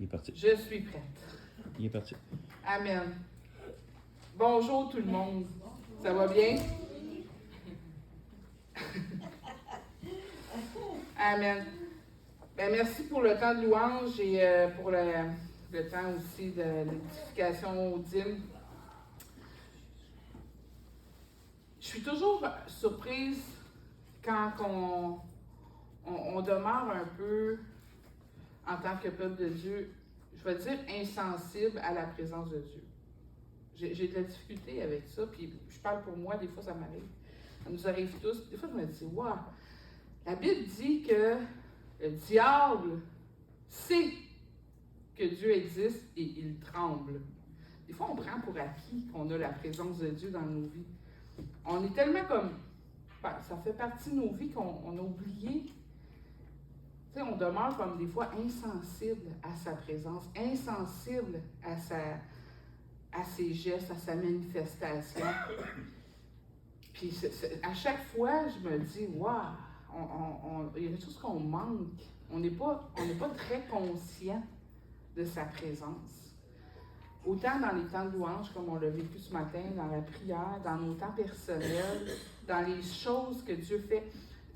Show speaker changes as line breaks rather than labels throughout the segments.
Il est parti.
Je suis prête.
Il est parti.
Amen. Bonjour tout le monde. Ça va bien? Amen. Ben, merci pour le temps de louange et pour le temps aussi de l'édification au dîme. Je suis toujours surprise quand on demeure un peu, en tant que peuple de Dieu, je vais dire insensible à la présence de Dieu. J'ai de la difficulté avec ça, puis je parle pour moi, des fois ça m'arrive. Ça nous arrive tous. Des fois je me dis, waouh, la Bible dit que le diable sait que Dieu existe et il tremble. Des fois on prend pour acquis qu'on a la présence de Dieu dans nos vies. On est tellement comme, ça fait partie de nos vies qu'on a oublié. Tu sais, on demeure comme des fois insensible à sa présence, insensible à ses gestes, à sa manifestation. Puis à chaque fois, je me dis, waouh, il y a des choses qu'on manque. On n'est pas très conscient de sa présence. Autant dans les temps de louange, comme on l'a vécu ce matin, dans la prière, dans nos temps personnels, dans les choses que Dieu fait.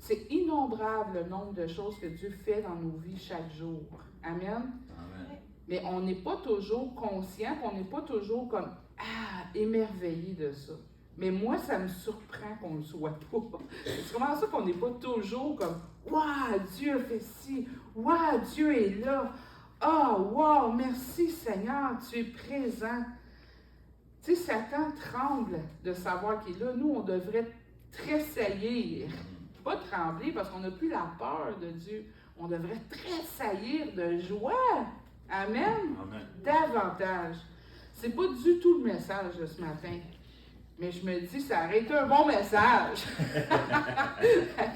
C'est innombrable le nombre de choses que Dieu fait dans nos vies chaque jour. Amen.
Amen.
Mais on n'est pas toujours conscient, on n'est pas toujours comme émerveillé de ça. Mais moi, ça me surprend qu'on ne le soit pas. C'est comment ça qu'on n'est pas toujours comme waouh, Dieu a fait ci, waouh, Dieu est là. Oh, wow, merci Seigneur, tu es présent. Tu sais, Satan tremble de savoir qu'il est là. Nous, on devrait tressaillir. Pas trembler parce qu'on n'a plus la peur de Dieu. On devrait tressaillir de joie. Amen.
Amen.
Davantage. C'est pas du tout le message de ce matin. Mais je me dis, ça aurait été un bon message.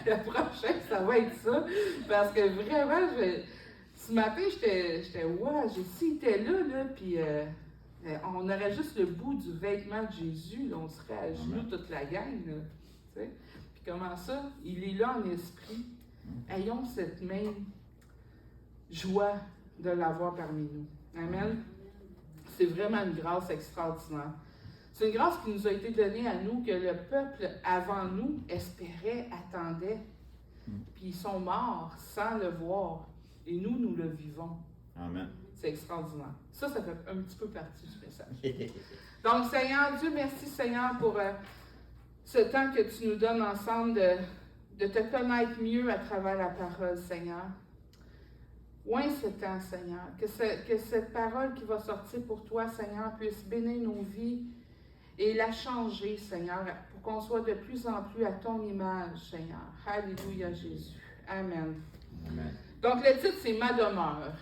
Le prochain, ça va être ça. Parce que vraiment, ce matin, j'étais s'il était là, puis on aurait juste le bout du vêtement de Jésus, là, on serait à genoux toute la gang, là, tu sais. Puis comment ça? Il est là en esprit. Ayons cette même joie de l'avoir parmi nous. Amen. C'est vraiment une grâce extraordinaire. C'est une grâce qui nous a été donnée à nous, que le peuple avant nous espérait, attendait. Puis ils sont morts sans le voir. Et nous le vivons.
Amen.
C'est extraordinaire. Ça fait un petit peu partie du message. Donc, Seigneur, Dieu, merci, Seigneur, pour ce temps que tu nous donnes ensemble de te connaître mieux à travers la parole, Seigneur. Oint ce temps, Seigneur. Que cette parole qui va sortir pour toi, Seigneur, puisse bénir nos vies et la changer, Seigneur, pour qu'on soit de plus en plus à ton image, Seigneur. Alléluia, Jésus. Amen.
Amen.
Donc, le titre, c'est « Ma demeure ».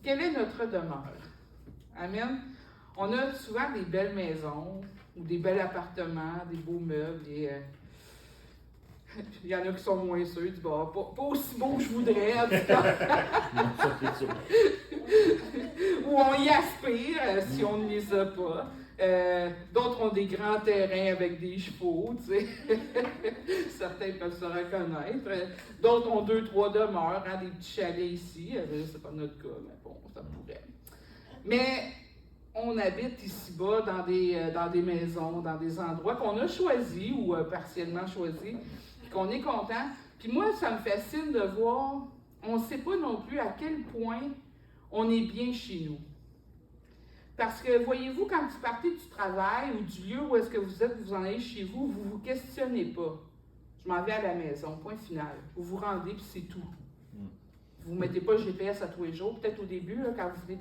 Quelle est notre demeure? Amen. On a souvent des belles maisons ou des bels appartements, des beaux meubles. Et, il y en a qui sont moins sûrs, ils disent pas aussi beau que je voudrais, en tout cas. Ou on y aspire si on ne les a pas. D'autres ont des grands terrains avec des chevaux, tu sais. Certains peuvent se reconnaître. D'autres ont 2-3 demeures, des petits chalets ici. C'est pas notre cas, mais bon, ça pourrait. Mais on habite ici-bas dans des maisons, dans des endroits qu'on a choisis ou partiellement choisis, puis qu'on est content. Puis moi, ça me fascine de voir, on ne sait pas non plus à quel point on est bien chez nous. Parce que, voyez-vous, quand vous partez du travail ou du lieu où est-ce que vous êtes, vous en allez chez vous, vous ne vous questionnez pas. Je m'en vais à la maison, point final. Vous vous rendez, puis c'est tout. Vous ne mettez pas le GPS à tous les jours, peut-être au début, là, quand vous venez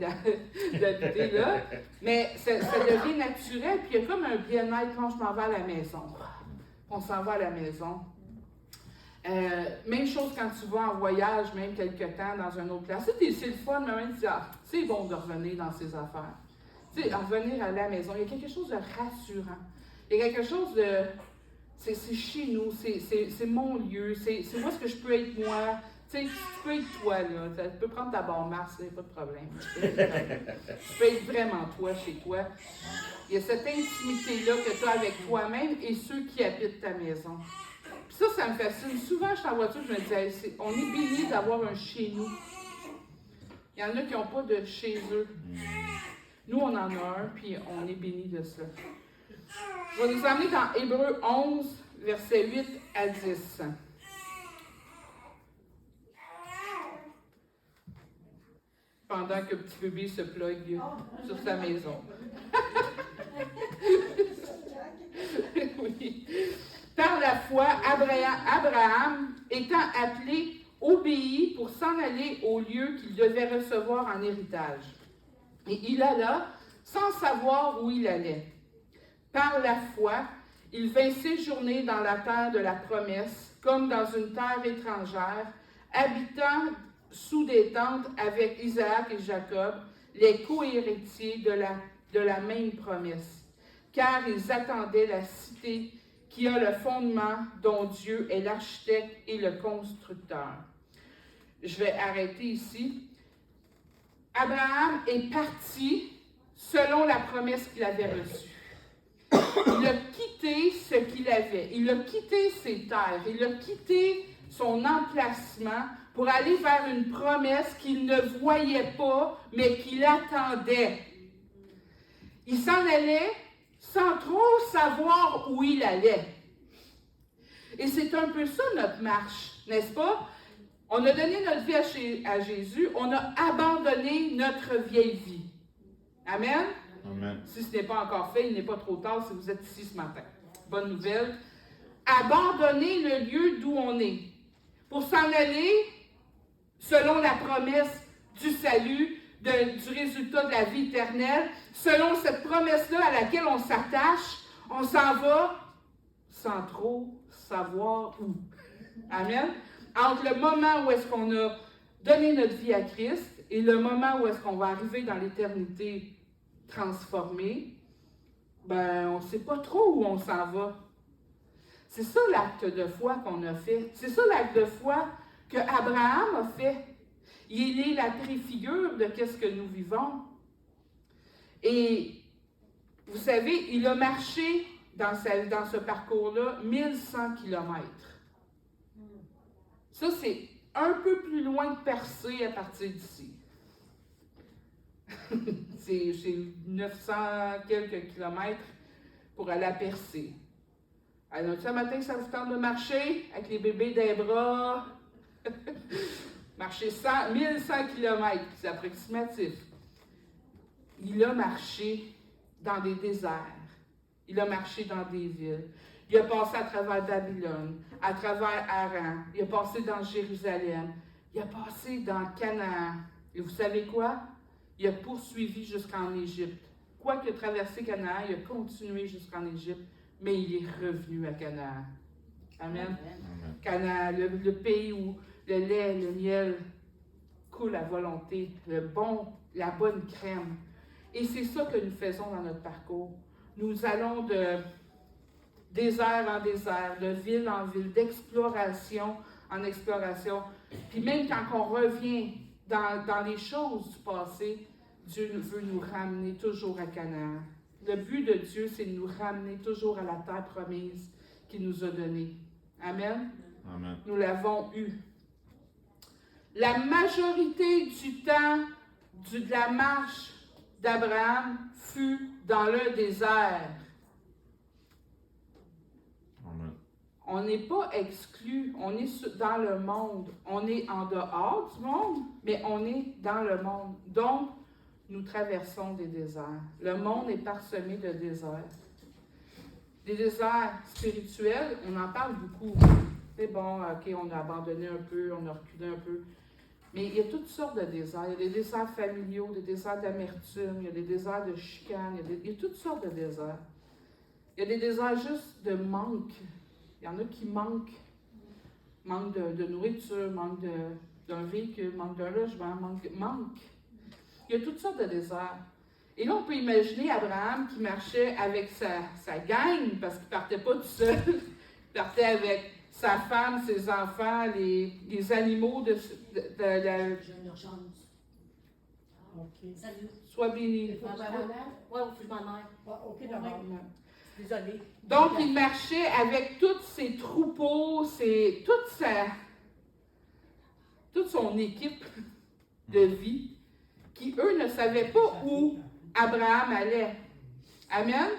d'habiter là. Mais ça devient naturel, puis il y a comme un bien-être quand je m'en vais à la maison. On s'en va à la maison. Même chose quand tu vas en voyage, même quelque temps, dans une autre place. C'est le fun, mais même c'est bon de revenir dans ses affaires. Tu sais, revenir à la maison, il y a quelque chose de rassurant. Il y a quelque chose de... C'est chez nous, c'est mon lieu, c'est où est-ce que je peux être moi. Tu sais, tu peux être toi, là. Tu peux prendre ta barre Mars, il n'y a pas de problème. Tu peux être vraiment toi, chez toi. Il y a cette intimité-là que tu as avec toi-même et ceux qui habitent ta maison. Puis ça me fascine. Souvent, je suis en voiture, je me dis, on est béni d'avoir un chez nous. Il y en a qui n'ont pas de chez eux. Nous, on en a un, puis on est bénis de ça. Je vais nous emmener dans Hébreux 11, versets 8 à 10. Pendant que petit bébé se plug sur sa maison. Oui. Par la foi, Abraham, étant appelé, obéit pour s'en aller au lieu qu'il devait recevoir en héritage. Et il alla sans savoir où il allait. Par la foi, il vint séjourner dans la terre de la promesse, comme dans une terre étrangère, habitant sous des tentes avec Isaac et Jacob, les co-héritiers de la même promesse, car ils attendaient la cité qui a le fondement, dont Dieu est l'architecte et le constructeur. Je vais arrêter ici. Abraham est parti selon la promesse qu'il avait reçue. Il a quitté ce qu'il avait. Il a quitté ses terres. Il a quitté son emplacement pour aller vers une promesse qu'il ne voyait pas, mais qu'il attendait. Il s'en allait sans trop savoir où il allait. Et c'est un peu ça notre marche, n'est-ce pas? On a donné notre vie à Jésus, on a abandonné notre vieille vie. Amen?
Amen.
Si ce n'est pas encore fait, il n'est pas trop tard si vous êtes ici ce matin. Bonne nouvelle. Abandonner le lieu d'où on est pour s'en aller selon la promesse du salut, du résultat de la vie éternelle, selon cette promesse-là à laquelle on s'attache, on s'en va sans trop savoir où. Amen. Entre le moment où est-ce qu'on a donné notre vie à Christ et le moment où est-ce qu'on va arriver dans l'éternité transformée, ben, on ne sait pas trop où on s'en va. C'est ça l'acte de foi qu'on a fait. C'est ça l'acte de foi que Abraham a fait. Il est la préfigure de ce que nous vivons. Et vous savez, il a marché dans ce parcours-là 1100 kilomètres. Ça, c'est un peu plus loin de Percé à partir d'ici. c'est 900 quelques kilomètres pour aller à Percé. Alors, ce matin, ça vous tente de marcher avec les bébés des bras. Marcher 1100 kilomètres, c'est approximatif. Il a marché dans des déserts. Il a marché dans des villes. Il a passé à travers Babylone, à travers Haran. Il a passé dans Jérusalem. Il a passé dans Canaan. Et vous savez quoi? Il a poursuivi jusqu'en Égypte. Quoiqu'il a traversé Canaan, il a continué jusqu'en Égypte, mais il est revenu à Canaan. Amen. Amen. Canaan, le pays où le lait, le miel coulent à volonté, la bonne crème. Et c'est ça que nous faisons dans notre parcours. Nous allons de désert en désert, de ville en ville, d'exploration en exploration. Puis même quand on revient dans les choses du passé, Dieu veut nous ramener toujours à Canaan. Le but de Dieu, c'est de nous ramener toujours à la terre promise qu'il nous a donnée. Amen?
Amen.
Nous l'avons eue. La majorité du temps de la marche d'Abraham fut dans le désert.
Amen.
On n'est pas exclu, on est dans le monde. On est en dehors du monde, mais on est dans le monde. Donc, nous traversons des déserts. Le monde est parsemé de déserts. Des déserts spirituels, on en parle beaucoup. C'est bon, ok, on a abandonné un peu, on a reculé un peu. Mais il y a toutes sortes de déserts. Il y a des déserts familiaux, des déserts d'amertume, il y a des déserts de chicane, il y a toutes sortes de déserts. Il y a des déserts juste de manque. Il y en a qui manquent. Manque de nourriture, manque d'un véhicule, manque d'un logement, manque. Il y a toutes sortes de déserts. Et là, on peut imaginer Abraham qui marchait avec sa gang, parce qu'il ne partait pas tout seul. Il partait avec sa femme, ses enfants, les animaux de la...
J'ai une urgence.
OK.
Salut.
Sois béni.
Faut que je m'en aille?
Ouais, faut que je m'en aille.
Ah, OK, d'abord. Désolée.
Donc, il marchait avec tous ses troupeaux, toute son équipe de vie. savait pas où Abraham allait. Amen?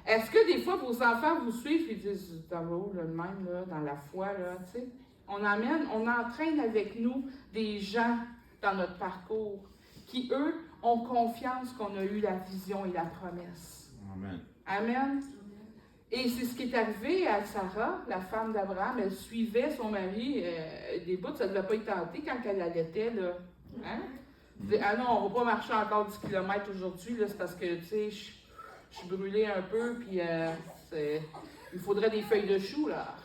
Est-ce que des fois vos enfants vous suivent et disent, ça va où, là, le même, là, dans la foi, là, tu sais? On entraîne avec nous des gens dans notre parcours qui, eux, ont confiance qu'on a eu la vision et la promesse.
Amen.
Amen. Et c'est ce qui est arrivé à Sarah, la femme d'Abraham. Elle suivait son mari. Des bouts, ça ne devait pas être tenté quand elle allaitait, là. Hein? Elle dit, ah non, on ne va pas marcher encore 10 km aujourd'hui, là, c'est parce que, tu sais, je suis brûlée un peu, puis il faudrait des feuilles de chou, là.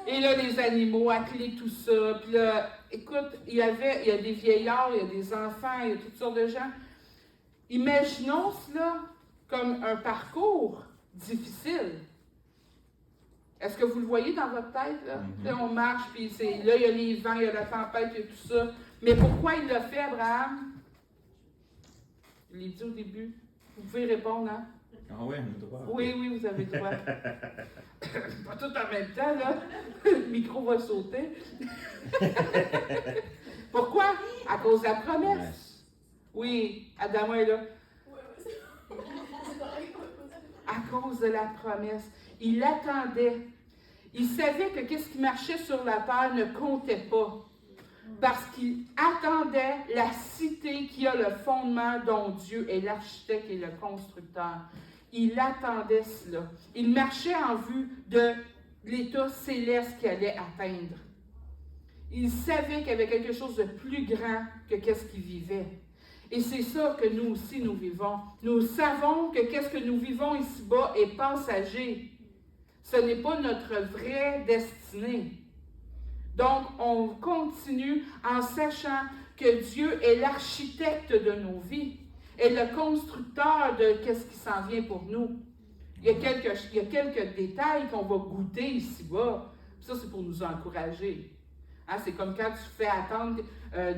Et là, les animaux, attelés, tout ça. Puis là, écoute, il y a des vieillards, il y a des enfants, il y a toutes sortes de gens. Imaginons cela comme un parcours difficile. Est-ce que vous le voyez dans votre tête, là? Là, on marche, puis là, il y a les vents, il y a la tempête, il y a tout ça. Mais pourquoi il l'a fait, Abraham? Je l'ai dit au début. Vous pouvez répondre, hein?
Ah oui, on a le droit.
Oui, oui, vous avez le droit. Pas tout en même temps, là. Le micro va sauter. Pourquoi? À cause de la promesse. Oui, Adam est là. À cause de la promesse. Il attendait. Il savait que qu'est-ce qui marchait sur la terre ne comptait pas. Parce qu'il attendait la cité qui a le fondement dont Dieu est l'architecte et le constructeur. Il attendait cela. Il marchait en vue de l'état céleste qu'il allait atteindre. Il savait qu'il y avait quelque chose de plus grand que qu'est-ce qu'il vivait. Et c'est ça que nous aussi nous vivons. Nous savons que qu'est-ce que nous vivons ici-bas est passager. Ce n'est pas notre vraie destinée. Donc, on continue en sachant que Dieu est l'architecte de nos vies et le constructeur de ce qui s'en vient pour nous. Il y a quelques détails qu'on va goûter ici-bas. Ça, c'est pour nous encourager. Hein, c'est comme quand tu fais attendre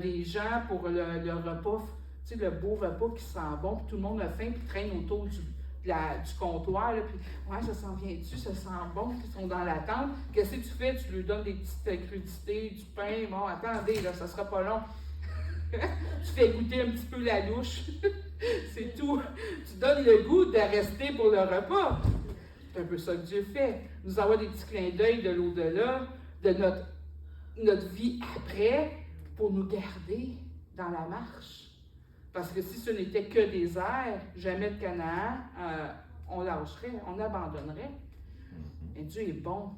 des gens pour le repas, tu sais, le beau repas qui sent bon, puis tout le monde a faim, puis traîne autour du comptoir, là, puis ouais, ça s'en vient-tu, ça sent bon, puis ils sont dans l'attente. Qu'est-ce que tu fais? Tu leur donnes des petites crudités, du pain, bon, attendez, là, ça sera pas long. Tu fais goûter un petit peu la louche. C'est tout. Tu donnes le goût de rester pour le repas. C'est un peu ça que Dieu fait. Nous envoie des petits clins d'œil de l'au-delà, de notre vie après, pour nous garder dans la marche. Parce que si ce n'était que des airs, jamais de Canaan, on lâcherait, on abandonnerait. Et Dieu est bon.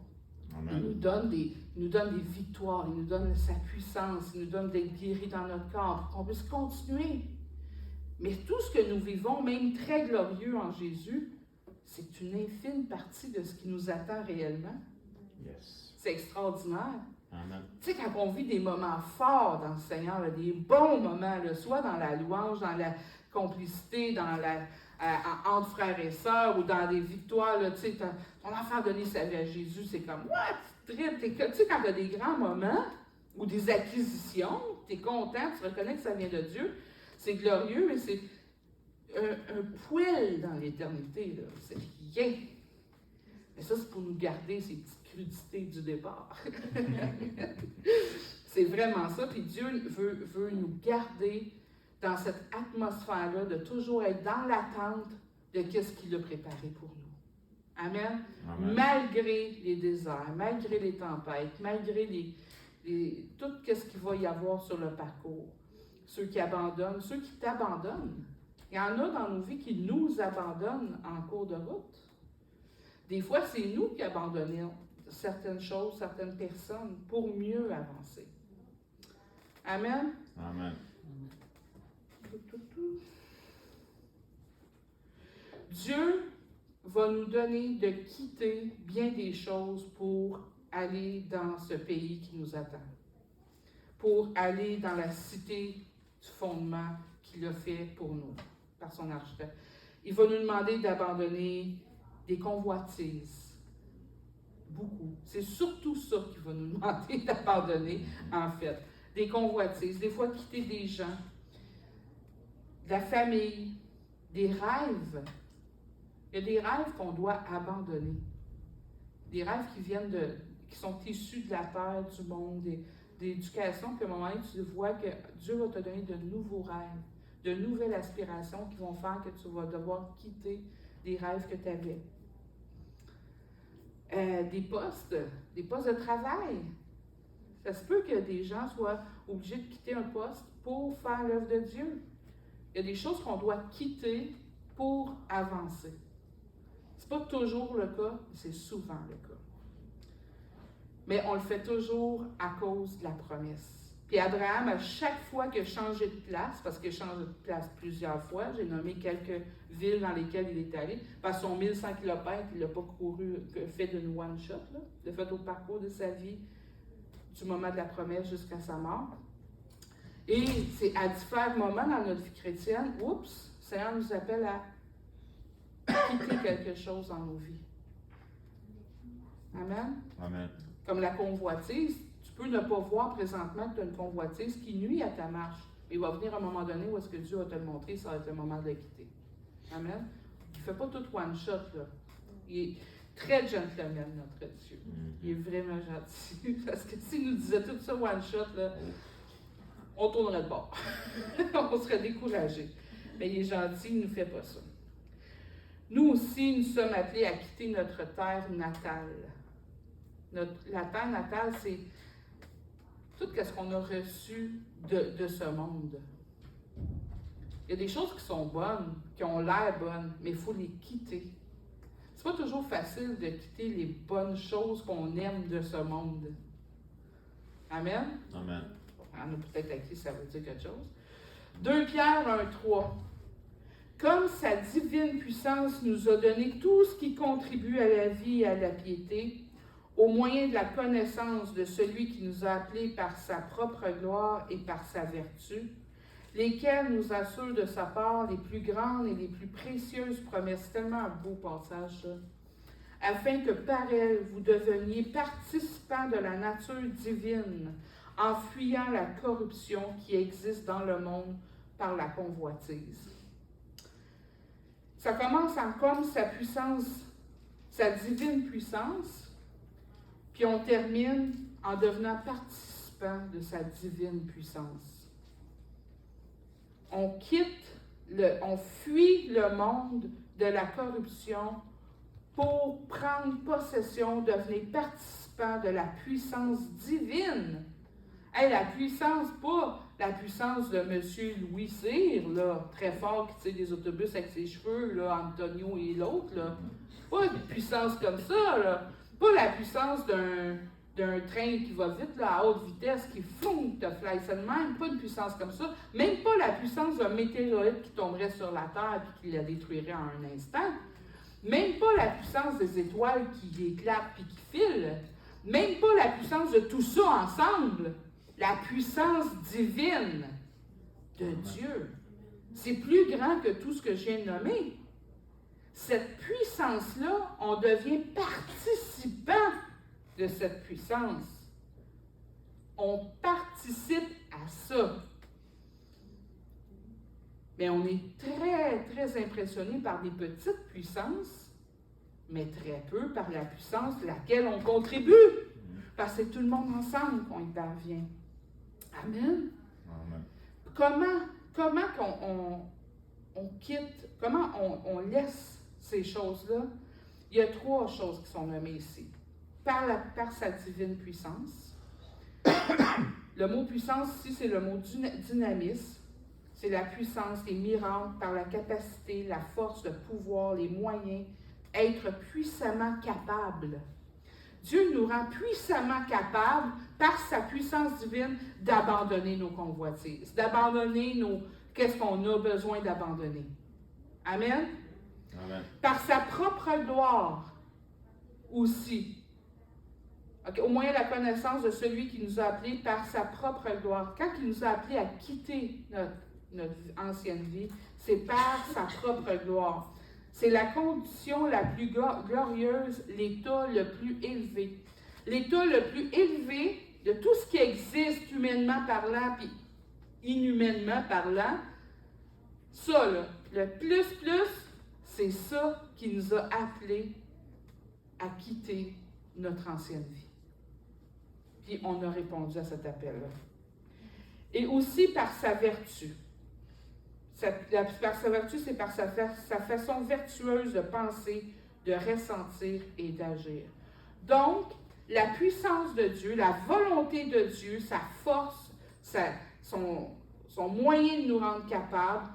Il nous donne des victoires, il nous donne sa puissance, il nous donne des guéris dans notre corps pour qu'on puisse continuer. Mais tout ce que nous vivons, même très glorieux en Jésus, c'est une infime partie de ce qui nous attend réellement.
Yes.
C'est extraordinaire.
Amen.
Tu sais, quand on vit des moments forts dans le Seigneur, là, des bons moments, là, soit dans la louange, dans la complicité, entre frères et sœurs, ou dans des victoires, là, tu sais, ton enfant a donné sa vie à Jésus, c'est comme, what? Tu sais, quand tu as des grands moments, ou des acquisitions, tu es content, tu reconnais que ça vient de Dieu, c'est glorieux, mais c'est un poil dans l'éternité, là, c'est rien. Mais ça, c'est pour nous garder ces petites crudités du départ. C'est vraiment ça. Puis Dieu veut nous garder dans cette atmosphère-là, de toujours être dans l'attente de ce qu'il a préparé pour nous. Amen.
Amen.
Malgré les déserts, malgré les tempêtes, malgré tout ce qu'il va y avoir sur le parcours. Ceux qui abandonnent, ceux qui t'abandonnent. Il y en a dans nos vies qui nous abandonnent en cours de route. Des fois, c'est nous qui abandonnons certaines choses, certaines personnes pour mieux avancer. Amen.
Amen.
Dieu va nous donner de quitter bien des choses pour aller dans ce pays qui nous attend. Pour aller dans la cité du fondement qu'il a fait pour nous, par son architecte. Il va nous demander d'abandonner des convoitises. Beaucoup. C'est surtout ça qu'il va nous demander d'abandonner, en fait. Des convoitises, des fois quitter des gens, de la famille, des rêves. Il y a des rêves qu'on doit abandonner. Des rêves qui sont issus de la terre, du monde, d'éducation, puis à un moment donné, tu vois que Dieu va te donner de nouveaux rêves, de nouvelles aspirations qui vont faire que tu vas devoir quitter des rêves que tu avais. Des postes de travail. Ça se peut que des gens soient obligés de quitter un poste pour faire l'œuvre de Dieu. Il y a des choses qu'on doit quitter pour avancer. C'est pas toujours le cas, mais c'est souvent le cas. Mais on le fait toujours à cause de la promesse. Puis Abraham, à chaque fois qu'il a changé de place, parce qu'il a changé de place plusieurs fois, j'ai nommé quelques villes dans lesquelles il est allé, parce que son 1100 km, il ne l'a pas fait d'une one-shot, là. Il l'a fait au parcours de sa vie, du moment de la promesse jusqu'à sa mort. Et c'est à différents moments dans notre vie chrétienne, le Seigneur nous appelle à quitter quelque chose dans nos vies. Amen?
Amen.
Comme la convoitise, tu peux ne pas voir présentement que tu as une convoitise qui nuit à ta marche. Mais il va venir un moment donné où est-ce que Dieu va te le montrer, ça va être le moment de la quitter. Amen? Il ne fait pas tout one shot, là. Il est très gentleman, notre Dieu. Il est vraiment gentil. Parce que s'il nous disait tout ça one shot, là, on tournerait de bord. On serait découragé. Mais il est gentil, il ne nous fait pas ça. Nous aussi, nous sommes appelés à quitter notre terre natale. La terre natale, c'est tout ce qu'on a reçu de ce monde. Il y a des choses qui sont bonnes, qui ont l'air bonnes, mais il faut les quitter. C'est pas toujours facile de quitter les bonnes choses qu'on aime de ce monde. Amen?
Amen.
Il y en a peut-être à qui ça veut dire quelque chose. 2 Pierre 1,3. Comme sa divine puissance nous a donné tout ce qui contribue à la vie et à la piété, au moyen de la connaissance de celui qui nous a appelés par sa propre gloire et par sa vertu, lesquels nous assurent de sa part les plus grandes et les plus précieuses promesses. C'est tellement un beau passage, ça. Afin que par elles, vous deveniez participants de la nature divine, en fuyant la corruption qui existe dans le monde par la convoitise. Ça commence en comme sa puissance, sa divine puissance, puis on termine en devenant participant de sa divine puissance. On fuit le monde de la corruption pour prendre possession, devenir participant de la puissance divine. Hey, la puissance, pas la puissance de M. Louis Cyr, là, très fort, qui tire des autobus avec ses cheveux, là, Antonio et l'autre, là. Pas une puissance comme ça, là. Pas la puissance d'un train qui va vite, là, à haute vitesse, qui te fly ça de même. Pas une puissance comme ça. Même pas la puissance d'un météorite qui tomberait sur la Terre et qui la détruirait en un instant. Même pas la puissance des étoiles qui éclatent et qui filent. Même pas la puissance de tout ça ensemble. La puissance divine de Dieu. C'est plus grand que tout ce que je viens de nommer. Cette puissance-là, on devient participant de cette puissance. On participe à ça. Mais on est très, très impressionné par des petites puissances, mais très peu par la puissance de laquelle on contribue. Parce que c'est tout le monde ensemble qu'on y parvient. Amen.
Amen.
Comment on quitte, comment on laisse ces choses-là? Il y a 3 choses qui sont nommées ici. Par sa divine puissance. Le mot puissance ici, c'est le mot dynamisme. C'est la puissance, les miracles, par la capacité, la force, le pouvoir, les moyens, être puissamment capable. Dieu nous rend puissamment capables, par sa puissance divine, d'abandonner nos convoitises, d'abandonner qu'est-ce qu'on a besoin d'abandonner. Amen?
Amen.
Par sa propre gloire aussi. Okay? Au moyen de la connaissance de celui qui nous a appelés par sa propre gloire. Quand il nous a appelés à quitter notre ancienne vie, c'est par sa propre gloire. C'est la condition la plus glorieuse, l'état le plus élevé. L'état le plus élevé de tout ce qui existe humainement parlant puis inhumainement parlant, ça, là, le plus, c'est ça qui nous a appelés à quitter notre ancienne vie. Puis on a répondu à cet appel-là. Et aussi par sa vertu. Par sa vertu, c'est par sa façon vertueuse de penser, de ressentir et d'agir. Donc, la puissance de Dieu, la volonté de Dieu, sa force, son moyen de nous rendre capables,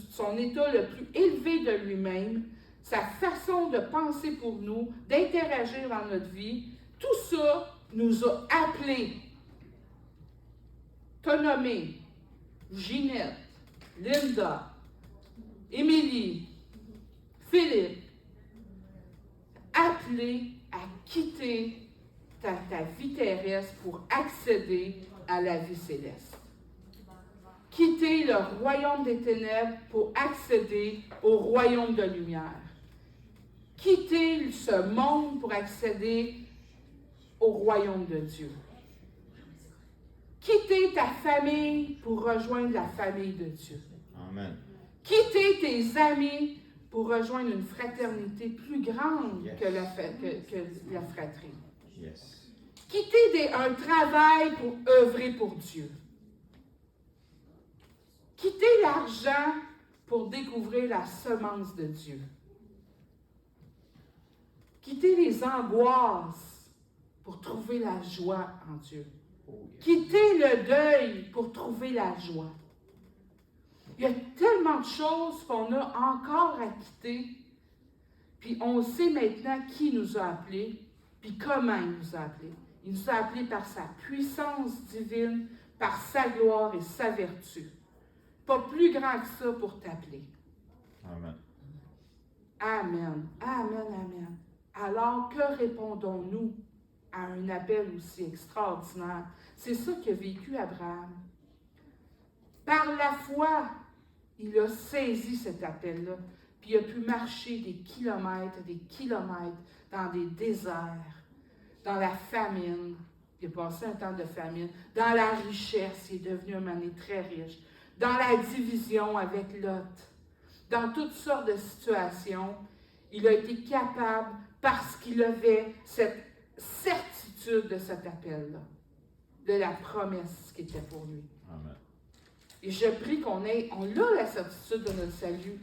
son état le plus élevé de lui-même, sa façon de penser pour nous, d'interagir dans notre vie, tout ça nous a appelés. T'as nommé Ginette, Linda, Émilie, Philippe, appelés à quitter ta vie terrestre pour accéder à la vie céleste. Quitter le royaume des ténèbres pour accéder au royaume de lumière. Quitter ce monde pour accéder au royaume de Dieu. Quitter ta famille pour rejoindre la famille de Dieu.
Amen.
Quitter tes amis pour rejoindre une fraternité plus grande
Yes.
que la fratrie.
Yes.
Quitter un travail pour œuvrer pour Dieu. Quitter l'argent pour découvrir la semence de Dieu. Quitter les angoisses pour trouver la joie en Dieu.
Oh, yes.
Quitter le deuil pour trouver la joie. Il y a tellement de choses qu'on a encore à quitter, puis on sait maintenant qui nous a appelés, puis comment il nous a appelés. Il nous a appelés par sa puissance divine, par sa gloire et sa vertu. Pas plus grand que ça pour t'appeler.
Amen.
Amen, amen, amen. Alors, que répondons-nous à un appel aussi extraordinaire? C'est ça qu'a vécu Abraham. Par la foi, il a saisi cet appel-là, puis il a pu marcher des kilomètres dans des déserts, dans la famine. Il a passé un temps de famine. Dans la richesse, il est devenu un mané très riche. Dans la division avec Lot. Dans toutes sortes de situations, il a été capable, parce qu'il avait cette certitude de cet appel-là, de la promesse qui était pour lui.
Amen.
Et je prie qu'on a la certitude de notre salut,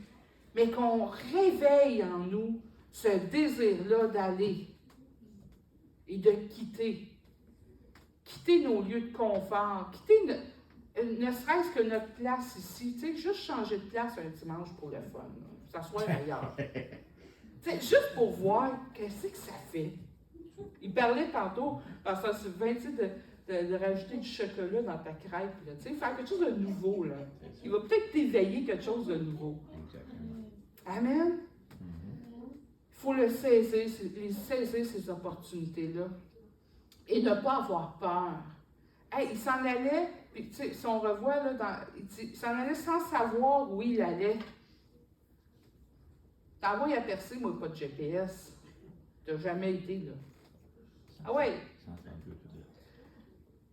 mais qu'on réveille en nous ce désir-là d'aller et de quitter. Quitter nos lieux de confort, quitter ne serait-ce que notre place ici. Tu sais, juste changer de place un dimanche pour le fun, s'asseoir ailleurs. Tu sais, juste pour voir qu'est-ce que ça fait. Il parlait tantôt, Pasteur Sylvain, tu sais, de rajouter du chocolat dans ta crêpe, là, tu sais, faire quelque chose de nouveau, là. Il va peut-être t'éveiller quelque chose de nouveau.
Exactement.
Amen. Il faut le saisir, ces opportunités-là. Et ne pas avoir peur. Hey, il s'en allait, puis tu sais, si on revoit, là, il s'en allait sans savoir où il allait. T'envoies à percer, moi, pas de GPS. T'as jamais été, là. Ah ouais?
132 peut-être.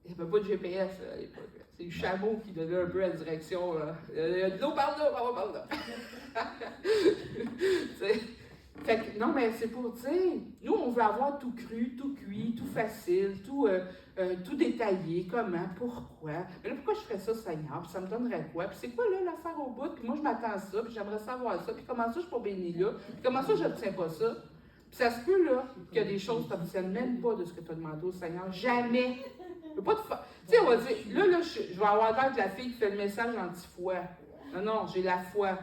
Il n'y avait pas de GPS à l'époque. C'est le chameau qui donnait un peu la direction. Là. Il y a de l'eau par là, on va par là. Fait que, non, mais c'est pour dire, nous, on veut avoir tout cru, tout cuit, tout facile, tout détaillé, comment, pourquoi. Mais là, pourquoi je ferais ça, Seigneur? Puis ça me donnerait quoi? Puis c'est quoi, là, l'affaire au bout? Puis moi, je m'attends à ça, puis j'aimerais savoir ça. Puis comment ça, je suis pas bénie là? Puis comment ça, je n'obtiens pas ça? Puis ça se peut, là, qu'il y a des choses que tu n'obtiennes même pas de ce que tu as demandé au Seigneur. Jamais. Je peux pas te faire. Tu sais, on va dire, là, je vais avoir l'air de la fille qui fait le message en 10 fois. Non, non, j'ai la foi.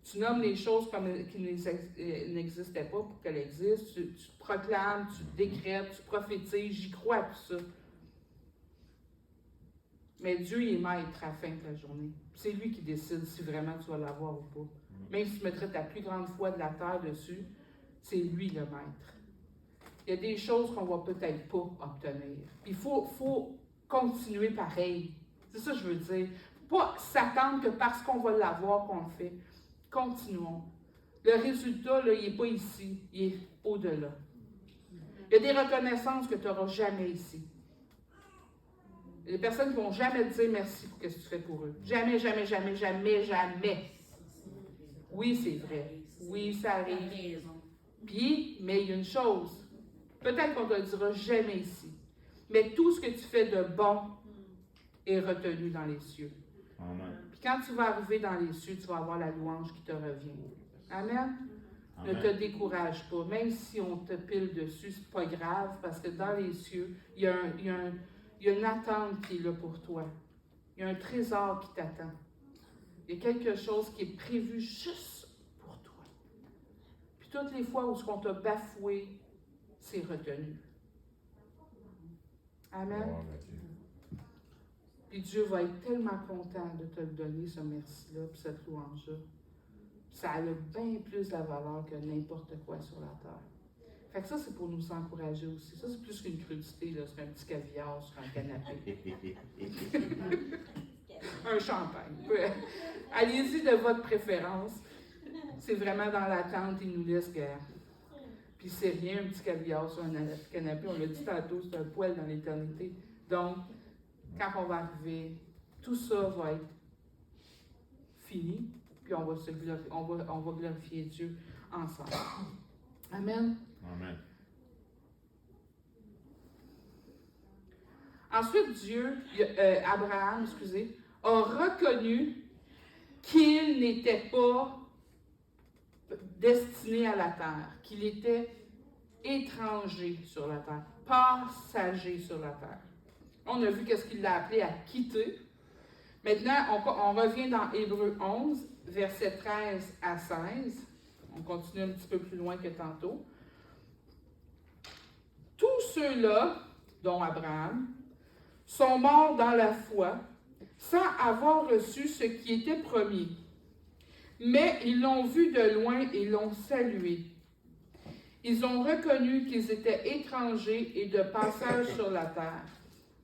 Tu nommes les choses comme qui n'existaient pas pour qu'elles existent. Tu proclames, tu décrètes, tu prophétises. J'y crois à tout ça. Mais Dieu il est maître à la fin de la journée. C'est lui qui décide si vraiment tu vas l'avoir ou pas. Même si tu mettrais ta plus grande foi de la terre dessus, c'est lui le maître. Il y a des choses qu'on ne va peut-être pas obtenir. Il faut continuer pareil. C'est ça que je veux dire. Pas s'attendre que parce qu'on va l'avoir qu'on le fait. Continuons. Le résultat, là, il n'est pas ici, il est au-delà. Il y a des reconnaissances que tu n'auras jamais ici. Il y a des personnes qui ne vont jamais te dire merci pour ce que tu fais pour eux. Jamais, jamais, jamais, jamais, jamais. Oui, c'est vrai. Oui, ça arrive. Puis, mais il y a une chose. Peut-être qu'on ne te le dira jamais ici. Mais tout ce que tu fais de bon est retenu dans les cieux.
Amen.
Puis quand tu vas arriver dans les cieux, tu vas avoir la louange qui te revient. Amen. Ne te
Amen.
décourage pas. Même si on te pile dessus, c'est pas grave, parce que dans les cieux, il y a une attente qui est là pour toi. Il y a un trésor qui t'attend. Il y a quelque chose qui est prévu juste pour toi. Puis toutes les fois où on t'a bafoué, c'est retenu. Amen.
Gloire à Dieu.
Puis Dieu va être tellement content de te le donner, ce merci-là, puis cette louange-là. Ça a bien plus de valeur que n'importe quoi sur la terre. Fait que ça, c'est pour nous encourager aussi. Ça, c'est plus qu'une crudité, là. C'est un petit caviar sur un canapé. Un champagne. Allez-y de votre préférence. C'est vraiment dans l'attente, il nous laisse guère. Puis c'est rien, un petit caviar sur un canapé. On l'a dit tantôt, c'est un poêle dans l'éternité. Donc, quand on va arriver, tout ça va être fini. Puis on va glorifier Dieu ensemble. Amen.
Amen.
Ensuite, Abraham, a reconnu qu'il n'était pas destiné à la terre, qu'il était étranger sur la terre, passager sur la terre. On a vu qu'est-ce qu'il l'a appelé à quitter. Maintenant, on revient dans Hébreux 11, versets 13 à 16. On continue un petit peu plus loin que tantôt. Tous ceux-là, dont Abraham, sont morts dans la foi, sans avoir reçu ce qui était promis. Mais ils l'ont vu de loin et l'ont salué. Ils ont reconnu qu'ils étaient étrangers et de passage sur la terre.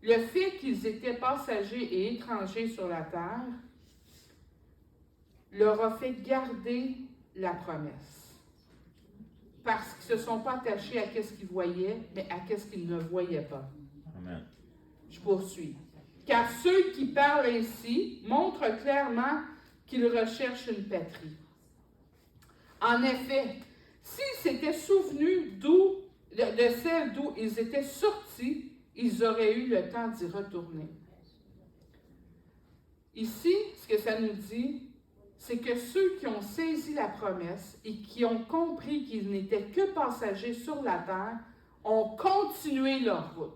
Le fait qu'ils étaient passagers et étrangers sur la terre leur a fait garder la promesse. Parce qu'ils ne se sont pas attachés à ce qu'ils voyaient, mais à ce qu'ils ne voyaient pas.
Amen.
Je poursuis. Car ceux qui parlent ainsi montrent clairement qu'ils recherchent une patrie. En effet, s'ils s'étaient souvenus de celle d'où ils étaient sortis, ils auraient eu le temps d'y retourner. Ici, ce que ça nous dit, c'est que ceux qui ont saisi la promesse et qui ont compris qu'ils n'étaient que passagers sur la terre ont continué leur route.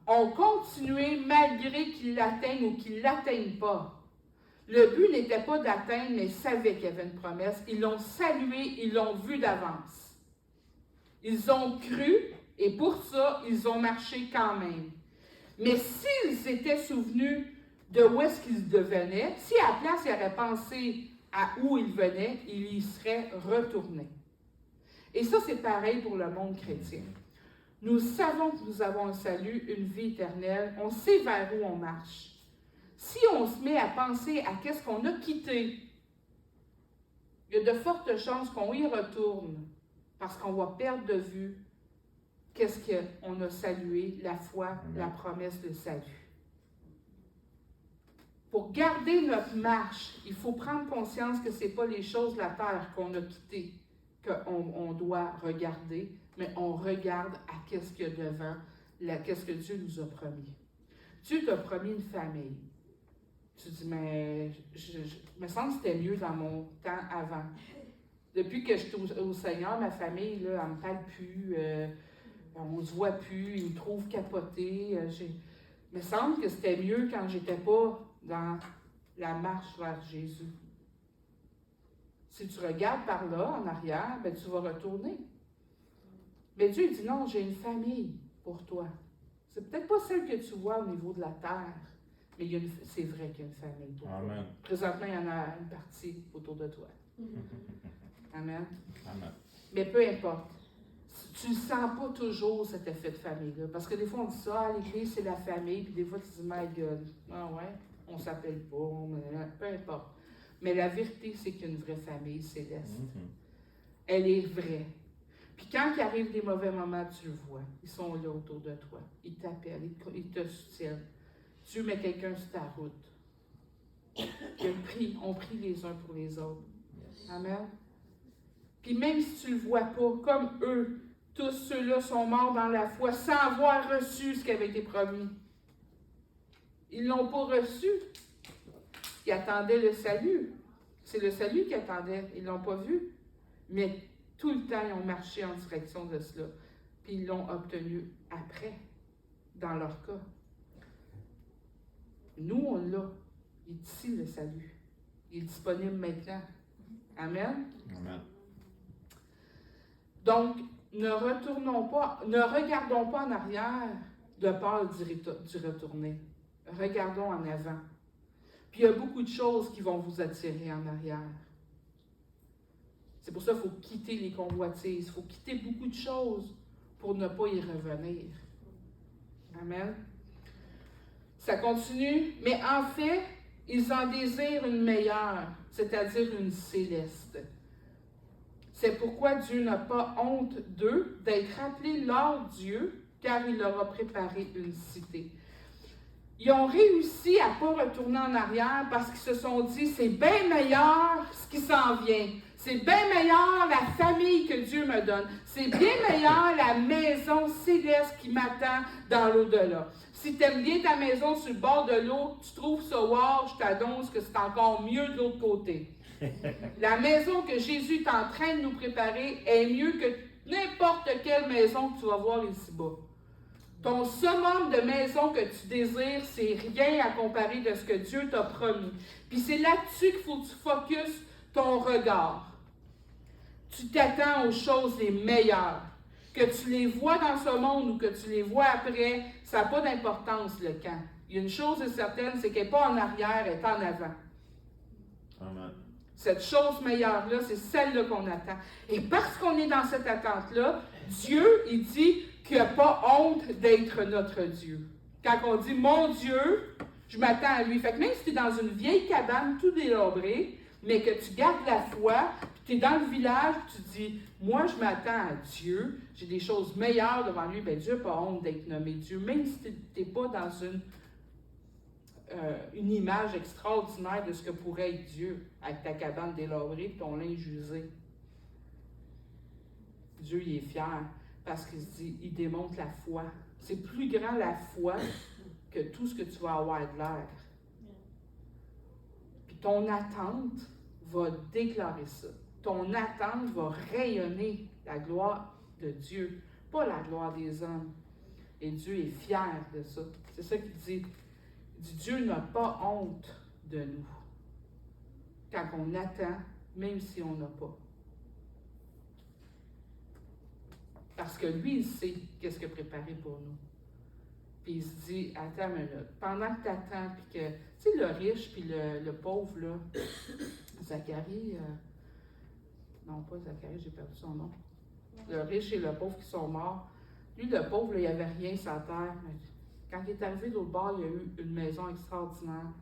Ont continué malgré qu'ils l'atteignent ou qu'ils ne l'atteignent pas. Le but n'était pas d'atteindre, mais ils savaient qu'il y avait une promesse. Ils l'ont salué, ils l'ont vu d'avance. Ils ont cru et pour ça, ils ont marché quand même. Mais s'ils étaient souvenus de où est-ce qu'ils venaient, si à la place, ils auraient pensé à où ils venaient, ils y seraient retournés. Et ça, c'est pareil pour le monde chrétien. Nous savons que nous avons un salut, une vie éternelle. On sait vers où on marche. Si on se met à penser à qu'est-ce qu'on a quitté, il y a de fortes chances qu'on y retourne parce qu'on va perdre de vue qu'est-ce qu'on a salué, la foi, la promesse de salut. Pour garder notre marche, il faut prendre conscience que ce n'est pas les choses de la terre qu'on a quittées qu'on doit regarder, mais on regarde à qu'est-ce qu'il y a devant, qu'est-ce que Dieu nous a promis. Dieu t'a promis une famille. Tu dis, mais il me semble que c'était mieux dans mon temps avant. Depuis que je suis au Seigneur, ma famille, là, elle ne me parle plus, on ne se voit plus, ils me trouvent capotée. Il me semble que c'était mieux quand je n'étais pas dans la marche vers Jésus. Si tu regardes par là, en arrière, ben, tu vas retourner. Mais Dieu dit, non, j'ai une famille pour toi. C'est peut-être pas celle que tu vois au niveau de la terre, mais c'est vrai qu'il y a une famille pour toi. Présentement, il y en a une partie autour de toi. Amen.
Amen.
Mais peu importe. Tu ne sens pas toujours cet effet de famille-là. Parce que des fois, on dit ça, l'Église, c'est la famille, puis des fois, tu dis, my God, ah ouais, on ne s'appelle pas, peu importe. Mais la vérité, c'est qu'il y a une vraie famille céleste. Elle est vraie. Puis quand il arrive des mauvais moments, tu le vois. Ils sont là autour de toi. Ils t'appellent, ils te soutiennent. Dieu met quelqu'un sur ta route. On prie les uns pour les autres. Amen. Puis même si tu ne le vois pas, comme eux, Tous ceux-là sont morts dans la foi sans avoir reçu ce qui avait été promis. Ils ne l'ont pas reçu. Ils attendaient le salut. C'est le salut qu'ils attendaient. Ils ne l'ont pas vu. Mais tout le temps, ils ont marché en direction de cela. Puis ils l'ont obtenu après, dans leur cas. Nous, on l'a. Il est ici le salut. Il est disponible maintenant. Amen.
Amen.
Donc, ne regardons pas en arrière de peur d'y retourner. Regardons en avant. Puis il y a beaucoup de choses qui vont vous attirer en arrière. C'est pour ça qu'il faut quitter les convoitises. Il faut quitter beaucoup de choses pour ne pas y revenir. Amen. Ça continue. Mais en fait, ils en désirent une meilleure, c'est-à-dire une céleste. C'est pourquoi Dieu n'a pas honte d'eux d'être appelés leur Dieu, car il leur a préparé une cité. Ils ont réussi à ne pas retourner en arrière parce qu'ils se sont dit, c'est bien meilleur ce qui s'en vient. C'est bien meilleur la famille que Dieu me donne. C'est bien meilleur la maison céleste qui m'attend dans l'au-delà. Si tu aimes bien ta maison sur le bord de l'eau, tu trouves ça wow, je t'annonce que c'est encore mieux de l'autre côté. La maison que Jésus est en train de nous préparer est mieux que n'importe quelle maison que tu vas voir ici-bas. Ton summum de maison que tu désires, c'est rien à comparer de ce que Dieu t'a promis. Puis c'est là-dessus qu'il faut que tu focuses ton regard. Tu t'attends aux choses les meilleures. Que tu les vois dans ce monde ou que tu les vois après, ça n'a pas d'importance le quand. Il y a une chose est certaine, c'est qu'elle n'est pas en arrière, elle est en avant.
Amen.
Cette chose meilleure-là, c'est celle-là qu'on attend. Et parce qu'on est dans cette attente-là, Dieu, il dit qu'il n'a pas honte d'être notre Dieu. Quand on dit « mon Dieu », je m'attends à lui. Fait que même si tu es dans une vieille cabane tout délabrée, mais que tu gardes la foi, puis tu es dans le village, puis tu dis « moi, je m'attends à Dieu, j'ai des choses meilleures devant lui », bien Dieu n'a pas honte d'être nommé Dieu, même si tu n'es pas dans une image extraordinaire de ce que pourrait être Dieu, avec ta cabane délabrée et ton linge usé. Dieu, il est fier parce qu'il se dit, il démontre la foi. C'est plus grand la foi que tout ce que tu vas avoir de l'air. Puis ton attente va déclarer ça. Ton attente va rayonner la gloire de Dieu, pas la gloire des hommes. Et Dieu est fier de ça. C'est ça qu'il dit. Il dit, Dieu n'a pas honte de nous quand on attend, même si on n'a pas. Parce que lui, il sait qu'est-ce qu'il a préparé pour nous. Puis il se dit, attends une minute, pendant que tu attends, puis que, tu sais, le riche puis le pauvre, là, Zacharie, non pas Zacharie, j'ai perdu son nom. Le riche et le pauvre qui sont morts. Lui, le pauvre, là, il n'y avait rien sur la terre. Mais quand il est arrivé de l'autre bord, il y a eu une maison extraordinaire.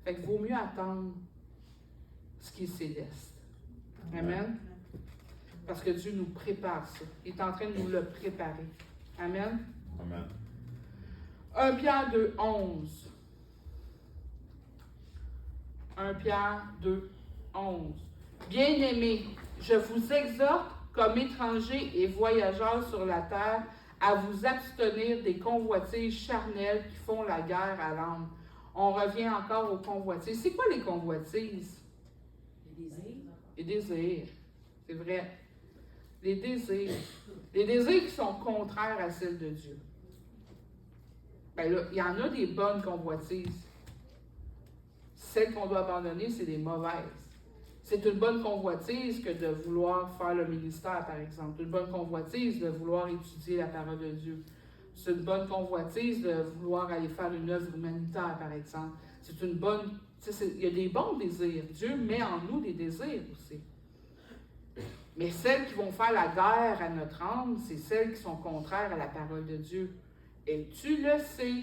Fait qu'il vaut mieux attendre ce qui est céleste. Amen. Parce que Dieu nous prépare ça. Il est en train de nous le préparer. Amen.
Amen.
1 Pierre 2, 11. 1 Pierre 2, 11. Bien-aimés, je vous exhorte, comme étrangers et voyageurs sur la terre, à vous abstenir des convoitises charnelles qui font la guerre à l'âme. On revient encore aux convoitises. C'est quoi les convoitises?
Les désirs.
Les désirs. C'est vrai. Les désirs. Les désirs qui sont contraires à celles de Dieu. Bien là, il y en a des bonnes convoitises. Celles qu'on doit abandonner, c'est des mauvaises. C'est une bonne convoitise que de vouloir faire le ministère, par exemple. Une bonne convoitise de vouloir étudier la parole de Dieu. C'est une bonne convoitise de vouloir aller faire une œuvre humanitaire, par exemple. C'est une bonne... Il y a des bons désirs. Dieu met en nous des désirs aussi. Mais celles qui vont faire la guerre à notre âme, c'est celles qui sont contraires à la parole de Dieu. Et tu le sais.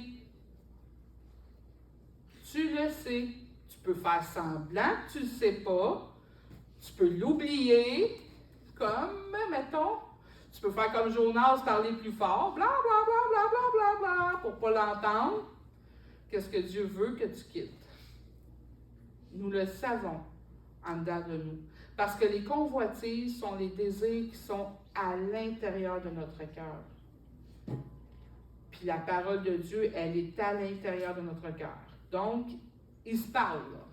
Tu le sais. Tu peux faire semblant que tu ne le sais pas. Tu peux l'oublier, comme, mettons, tu peux faire comme Jonas, parler plus fort, bla bla bla bla bla bla bla, pour ne pas l'entendre. Qu'est-ce que Dieu veut que tu quittes? Nous le savons en dedans de nous. Parce que les convoitises sont les désirs qui sont à l'intérieur de notre cœur. Puis la parole de Dieu, elle est à l'intérieur de notre cœur. Donc, il se parle, là.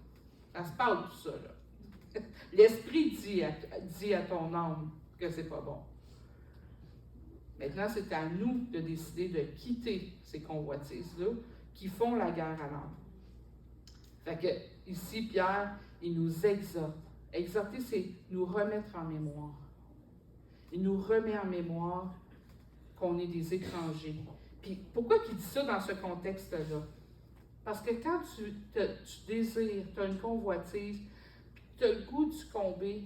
Ça se parle tout ça, là. L'Esprit dit à ton âme que c'est pas bon. Maintenant, c'est à nous de décider de quitter ces convoitises-là qui font la guerre à l'âme. Fait que, ici, Pierre, il nous exhorte. Exhorter, c'est nous remettre en mémoire. Il nous remet en mémoire qu'on est des étrangers. Puis, pourquoi il dit ça dans ce contexte-là? Parce que quand tu désires, tu as une convoitise, puis tu as le goût de succomber,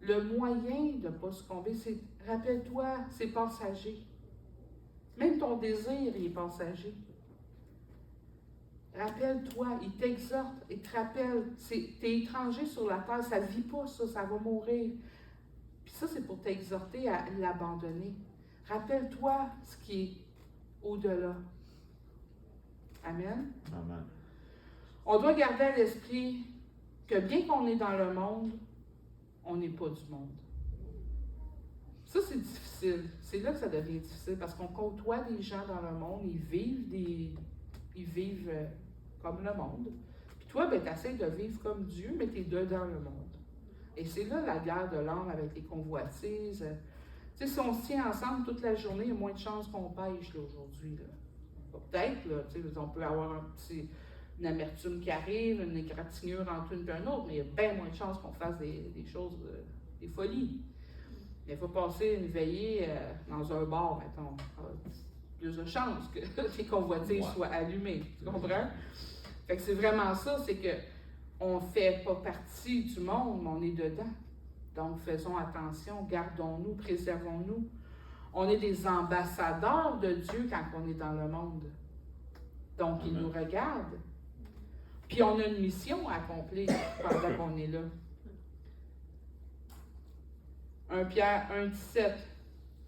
le moyen de ne pas succomber, c'est, rappelle-toi, c'est passager. Même ton désir, il est passager. Rappelle-toi, il t'exhorte, il te rappelle, t'es étranger sur la terre, ça ne vit pas ça, ça va mourir. Puis ça, c'est pour t'exhorter à l'abandonner. Rappelle-toi ce qui est au-delà. Amen.
Amen.
On doit garder à l'esprit que bien qu'on est dans le monde, on n'est pas du monde. Ça, c'est difficile. C'est là que ça devient difficile parce qu'on côtoie des gens dans le monde, ils vivent comme le monde. Puis toi, ben, tu essaies de vivre comme Dieu, mais tu es dedans le monde. Et c'est là la guerre de l'âme avec les convoitises. Tu sais, si on se tient ensemble toute la journée, il y a moins de chances qu'on pêche là, aujourd'hui. Là. Peut-être, là, tu sais, on peut avoir une amertume qui arrive, une égratignure entre une et un autre, mais il y a bien moins de chances qu'on fasse des choses, des folies. Il faut passer une veillée dans un bar, mettons. Plus de chances que les convoitises soient allumées. Tu comprends? Fait que c'est vraiment ça, c'est que on ne fait pas partie du monde, mais on est dedans. Donc, faisons attention, gardons-nous, préservons-nous. On est des ambassadeurs de Dieu quand on est dans le monde. Donc, il nous regarde. Puis, on a une mission à accomplir pendant qu'on est là. 1 Pierre 1,17.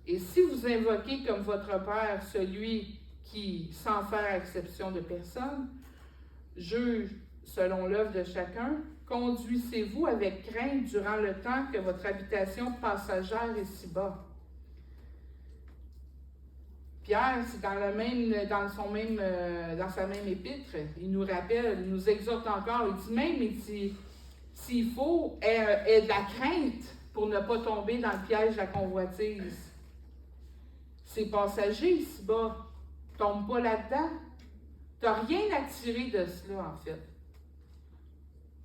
Et si vous invoquez comme votre Père celui qui, sans faire exception de personne, juge selon l'œuvre de chacun, conduisez-vous avec crainte durant le temps que votre habitation passagère est si bas. Pierre, c'est dans sa même épître, il nous rappelle, il nous exhorte encore, il dit même, s'il faut, aie de la crainte pour ne pas tomber dans le piège de la convoitise. C'est passager ici-bas. Tombe pas là-dedans. Tu n'as rien à tirer de cela, en fait.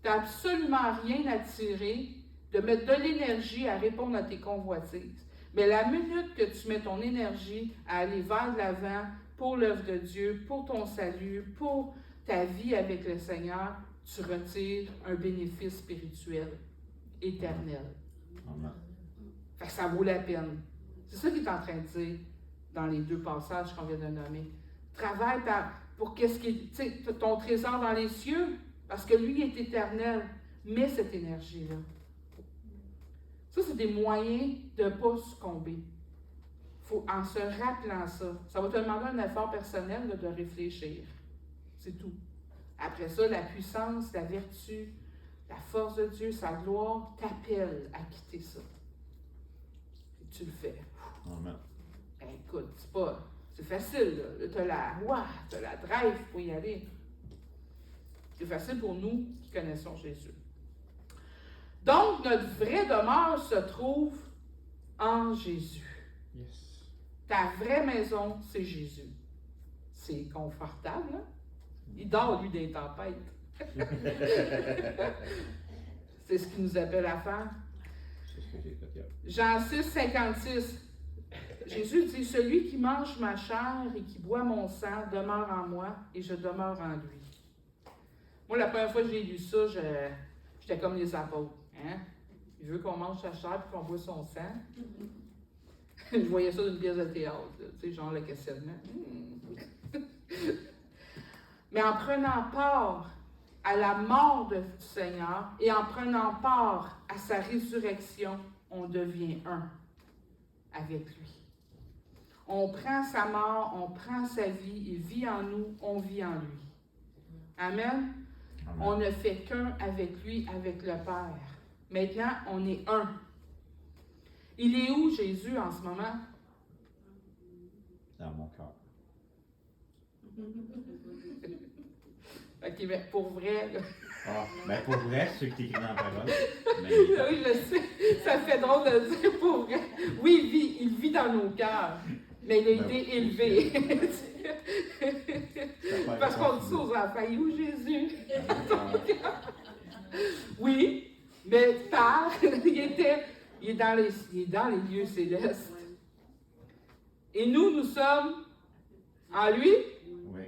Tu n'as absolument rien à tirer de mettre de l'énergie à répondre à tes convoitises. Mais la minute que tu mets ton énergie à aller vers l'avant pour l'œuvre de Dieu, pour ton salut, pour ta vie avec le Seigneur, tu retires un bénéfice spirituel éternel.
Amen.
Fait que ça vaut la peine. C'est ça qu'il est en train de dire dans les deux passages qu'on vient de nommer. Travaille pour qu'est-ce qui est, ton trésor dans les cieux, parce que lui est éternel. Mets cette énergie-là. Ça, c'est des moyens de ne pas succomber. Faut, en se rappelant ça, ça va te demander un effort personnel là, de réfléchir. C'est tout. Après ça, la puissance, la vertu, la force de Dieu, sa gloire t'appelle à quitter ça. Et tu le fais.
Amen.
Ben, écoute, c'est facile, là. Tu as la drive pour y aller. C'est facile pour nous qui connaissons Jésus. Donc, notre vraie demeure se trouve en Jésus.
Yes.
Ta vraie maison, c'est Jésus. C'est confortable, hein? Il dort, lui, des tempêtes. C'est ce qu'il nous appelle à faire.
C'est ce que j'ai fait hier.
Jean 6, 56. Jésus dit, celui qui mange ma chair et qui boit mon sang demeure en moi et je demeure en lui. Moi, la première fois que j'ai lu ça, j'étais comme les apôtres. Hein? Il veut qu'on mange sa chair et qu'on boit son sang. Je voyais ça d'une pièce de théâtre, là, tu sais, genre le questionnement. Mais en prenant part à la mort du Seigneur et en prenant part à sa résurrection, on devient un avec lui. On prend sa mort, on prend sa vie, il vit en nous, on vit en lui. Amen.
Amen.
On ne fait qu'un avec lui, avec le Père. Maintenant, on est un. Il est où Jésus en ce moment?
Dans mon cœur.
Ok, mais pour vrai, là.
Ah, ben pour vrai, c'est ce qui est écrit dans la parole. Mais
Oui, je sais, ça fait drôle de le dire pour vrai. Oui, il vit dans nos cœurs, mais il a
Ben,
été élevé.
ça
Parce
fait
qu'on dit ça aux enfants, il est où Jésus? Oui, mais par, il est dans les lieux célestes. Et nous sommes en lui,
Oui,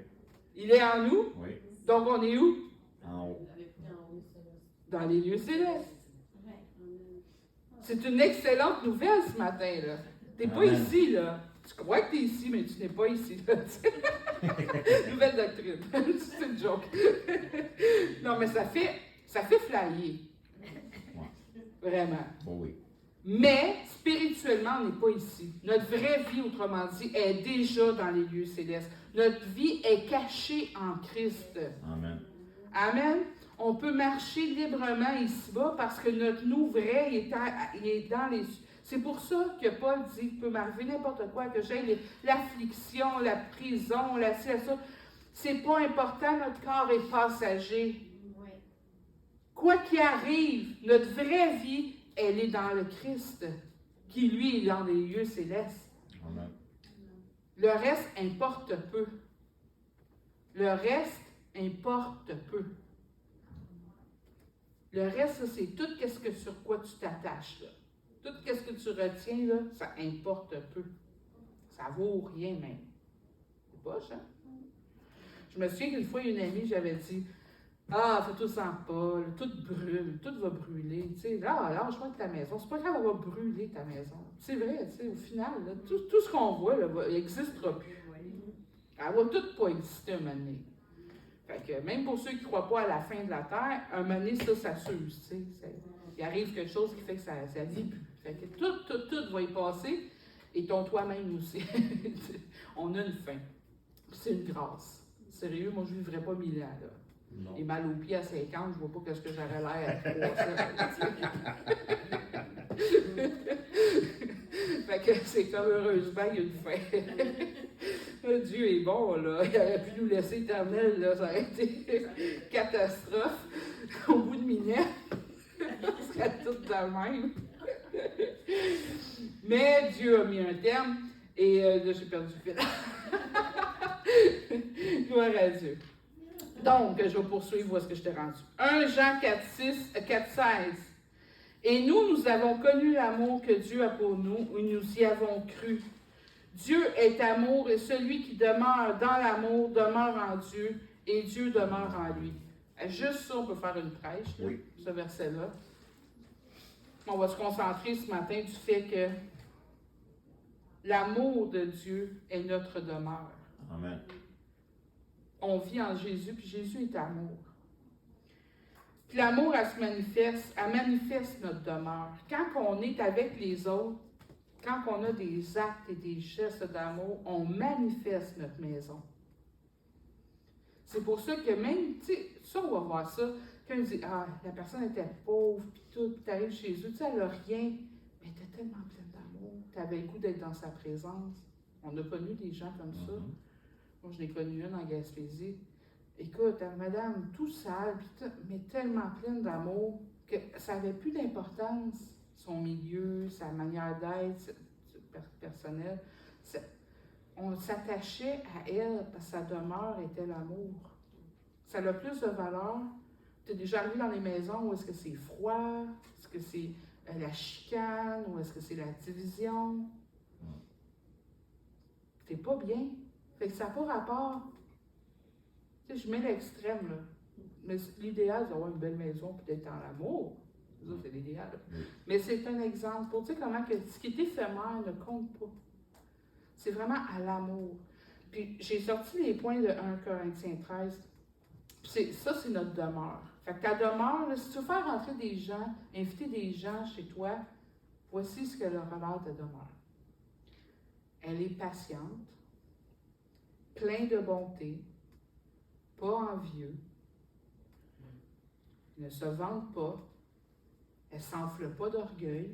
il est en nous,
oui,
donc on est où?
en haut.
Dans les lieux célestes. C'est une excellente nouvelle ce matin, là. T'es pas
Amen.
ici, là. Tu crois que t'es ici, mais tu n'es pas ici, là. Nouvelle doctrine. C'est une joke. Non, mais ça fait flyer. Vraiment.
Bon, oui.
Mais, spirituellement, on n'est pas ici. Notre vraie vie, autrement dit, est déjà dans les lieux célestes. Notre vie est cachée en Christ.
Amen.
Amen. On peut marcher librement ici-bas parce que notre nous vrai il est dans les... C'est pour ça que Paul dit qu'il peut m'arriver n'importe quoi, que j'ai l'affliction, la prison, la ci, la ça. C'est pas important, notre corps est passager. Quoi qu'il arrive, notre vraie vie, elle est dans le Christ, qui lui est dans les lieux célestes.
Amen.
Le reste importe peu. Le reste importe peu. Le reste, ça, c'est tout sur quoi tu t'attaches. Là. Tout ce que tu retiens, là, ça importe peu. Ça vaut rien même. C'est poche, hein? Je me souviens qu'une fois, une amie, j'avais dit ah, fais tout sans pas, là, tout brûle, tout va brûler. Tu sais, lâche-moi de ta maison. C'est pas grave, elle va brûler ta maison. C'est vrai, tu sais, au final, là, tout ce qu'on voit, là, il n'existera plus. Elle va tout pas exister un moment donné. Fait que même pour ceux qui ne croient pas à la fin de la Terre, un moment donné, ça s'use. Tu sais, il arrive quelque chose qui fait que ça ne vit plus. Fait que tout va y passer, et ton toi-même aussi. On a une fin. C'est une grâce. Sérieux, moi, je ne vivrais pas 1000 ans, là.
Non.
Et mal aux pieds à 50, je vois pas qu'est-ce que j'aurais l'air à 300. Fait que c'est comme heureusement, il y a une fin. Dieu est bon, là. Il aurait pu nous laisser éternel, là. Ça aurait été catastrophe. Au bout de minutes, on serait tous dans le même. Mais Dieu a mis un terme et là, j'ai perdu le fil. Gloire à Dieu. Donc, je vais poursuivre où est-ce que je t'ai rendu. 1 Jean 4,16. Et nous avons connu l'amour que Dieu a pour nous, et nous y avons cru. Dieu est amour, et celui qui demeure dans l'amour demeure en Dieu, et Dieu demeure en lui. Juste ça, on peut faire une prêche, là,
Oui.
ce verset-là. On va se concentrer ce matin du fait que l'amour de Dieu est notre demeure.
Amen.
On vit en Jésus, puis Jésus est amour. Puis l'amour, elle manifeste notre demeure. Quand on est avec les autres, quand on a des actes et des gestes d'amour, on manifeste notre maison. C'est pour ça que même, tu sais, ça, on va voir ça. Quand on dit, ah, la personne était pauvre, puis tout, puis tu arrives chez eux, tu sais, elle n'a rien, mais tu es tellement pleine d'amour, tu avais le goût d'être dans sa présence. On a connu des gens comme ça. Moi, je l'ai connue une en Gaspésie. Écoute, madame, tout sale, mais tellement pleine d'amour que ça n'avait plus d'importance, son milieu, sa manière d'être personnelle. On s'attachait à elle parce que sa demeure était l'amour. Ça a plus de valeur. Tu es déjà arrivé dans les maisons où est-ce que c'est froid, est-ce que c'est la chicane, ou est-ce que c'est la division. T'es pas bien. Fait que ça n'a pas rapport. Tu sais, je mets l'extrême, là. Mais l'idéal, c'est d'avoir une belle maison et d'être dans l'amour. Ça, c'est l'idéal. Mais c'est un exemple pour dire comment que ce qui est éphémère ne compte pas. C'est vraiment à l'amour. Puis j'ai sorti les points de 1 Corinthiens 13. Puis ça, c'est notre demeure. Fait que ta demeure, là, si tu veux faire rentrer des gens, inviter des gens chez toi, voici ce que leur relate ta demeure. Elle est patiente, plein de bonté, pas envieux, ne se vante pas, elle ne s'enfle pas d'orgueil,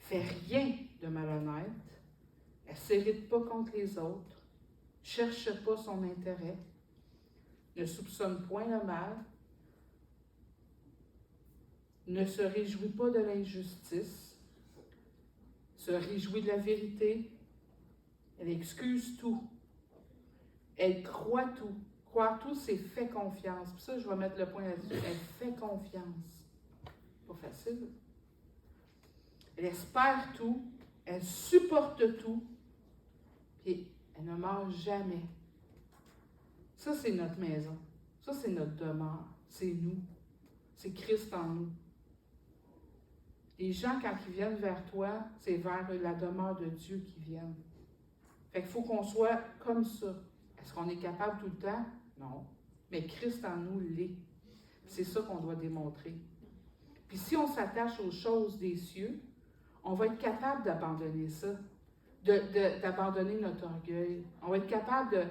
fait rien de malhonnête, elle ne s'irrite pas contre les autres, cherche pas son intérêt, ne soupçonne point le mal, ne se réjouit pas de l'injustice, se réjouit de la vérité, elle excuse tout, elle croit tout. Croire tout, c'est fait confiance. Puis ça, je vais mettre le point là-dessus. Elle fait confiance. Pas facile. Elle espère tout, elle supporte tout, puis elle ne meurt jamais. Ça, c'est notre maison. Ça, c'est notre demeure. C'est nous. C'est Christ en nous. Les gens, quand ils viennent vers toi, c'est vers la demeure de Dieu qu'ils viennent. Fait qu'il faut qu'on soit comme ça. Est-ce qu'on est capable tout le temps? Non. Mais Christ en nous l'est. C'est ça qu'on doit démontrer. Puis si on s'attache aux choses des cieux, on va être capable d'abandonner ça, d'abandonner notre orgueil. On va être capable de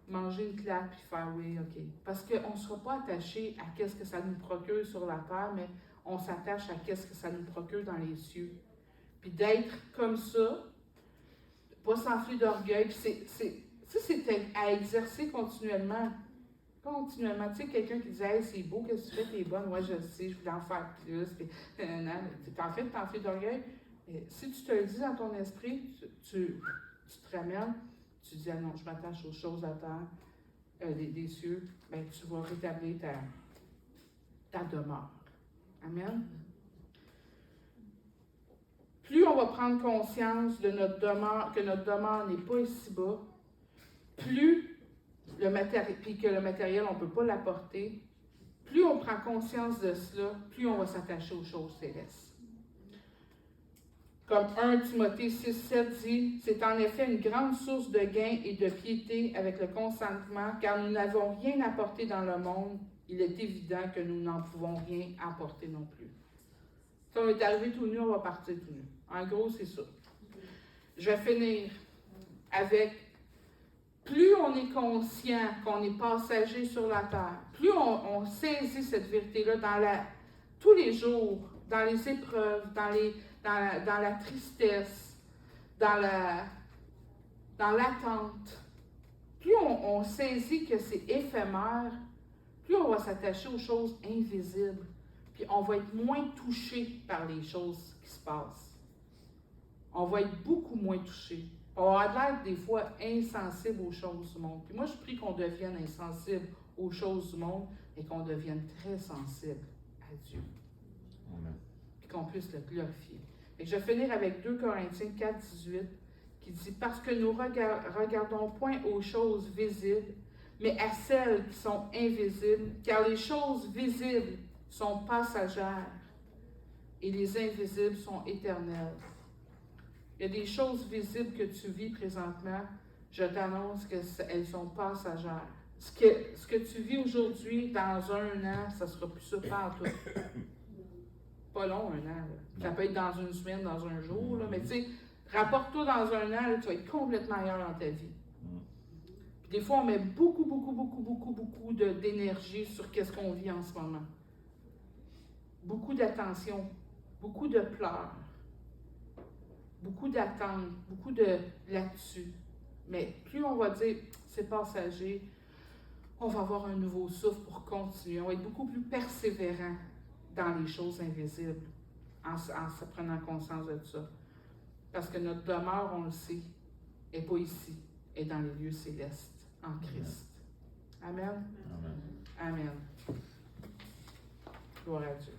manger une claque puis faire oui, OK. Parce qu'on ne sera pas attaché à ce que ça nous procure sur la terre, mais on s'attache à ce que ça nous procure dans les cieux. Puis d'être comme ça, pas s'enfler d'orgueil, c'est à exercer continuellement. Continuellement. Tu sais, quelqu'un qui disait hey, c'est beau, qu'est-ce que tu fais, t'es bonne, moi je le sais, je voulais en faire plus. Puis, en fait, t'enfles d'orgueil. Mais si tu te le dis dans ton esprit, tu te ramènes, tu dis ah non, je m'attache aux choses à terre, des cieux, bien, tu vas rétablir ta demeure. Amen. Plus on va prendre conscience de notre demeure, que notre demeure n'est pas ici-bas, plus puis que le matériel, on ne peut pas l'apporter, plus on prend conscience de cela, plus on va s'attacher aux choses célestes. Comme 1 Timothée 6,7 dit, c'est en effet une grande source de gain et de piété avec le consentement, car nous n'avons rien apporté dans le monde, il est évident que nous n'en pouvons rien apporter non plus. Si on est arrivé tout nu, on va partir tout nu. En gros, c'est ça. Je vais finir avec plus on est conscient qu'on est passager sur la terre, plus on saisit cette vérité-là tous les jours, dans les épreuves, dans la tristesse, dans l'attente, plus on saisit que c'est éphémère, plus on va s'attacher aux choses invisibles, puis on va être moins touché par les choses qui se passent. On va être beaucoup moins touché. On va avoir l'air des fois insensible aux choses du monde. Puis moi, je prie qu'on devienne insensible aux choses du monde et qu'on devienne très sensible à Dieu.
Amen.
Puis qu'on puisse le glorifier. Et je vais finir avec 2 Corinthiens 4, 18 qui dit « Parce que nous regardons point aux choses visibles, mais à celles qui sont invisibles, car les choses visibles sont passagères et les invisibles sont éternelles. » Il y a des choses visibles que tu vis présentement, je t'annonce qu'elles sont passagères. Ce que tu vis aujourd'hui, dans 1 an, ça ne sera plus ça partout. Pas long, 1 an. Là. Ça peut être dans 1 semaine, dans 1 jour, là, mais tu sais, rapporte-toi dans 1 an, là, tu vas être complètement ailleurs dans ta vie. Puis des fois, on met beaucoup d'énergie sur ce qu'on vit en ce moment. Beaucoup d'attention, beaucoup de pleurs. Beaucoup d'attentes, beaucoup de là-dessus. Mais plus on va dire c'est passager, on va avoir un nouveau souffle pour continuer. On va être beaucoup plus persévérant dans les choses invisibles en se prenant conscience de ça. Parce que notre demeure, on le sait, n'est pas ici, est dans les lieux célestes, en Christ. Amen.
Amen.
Amen. Gloire à Dieu.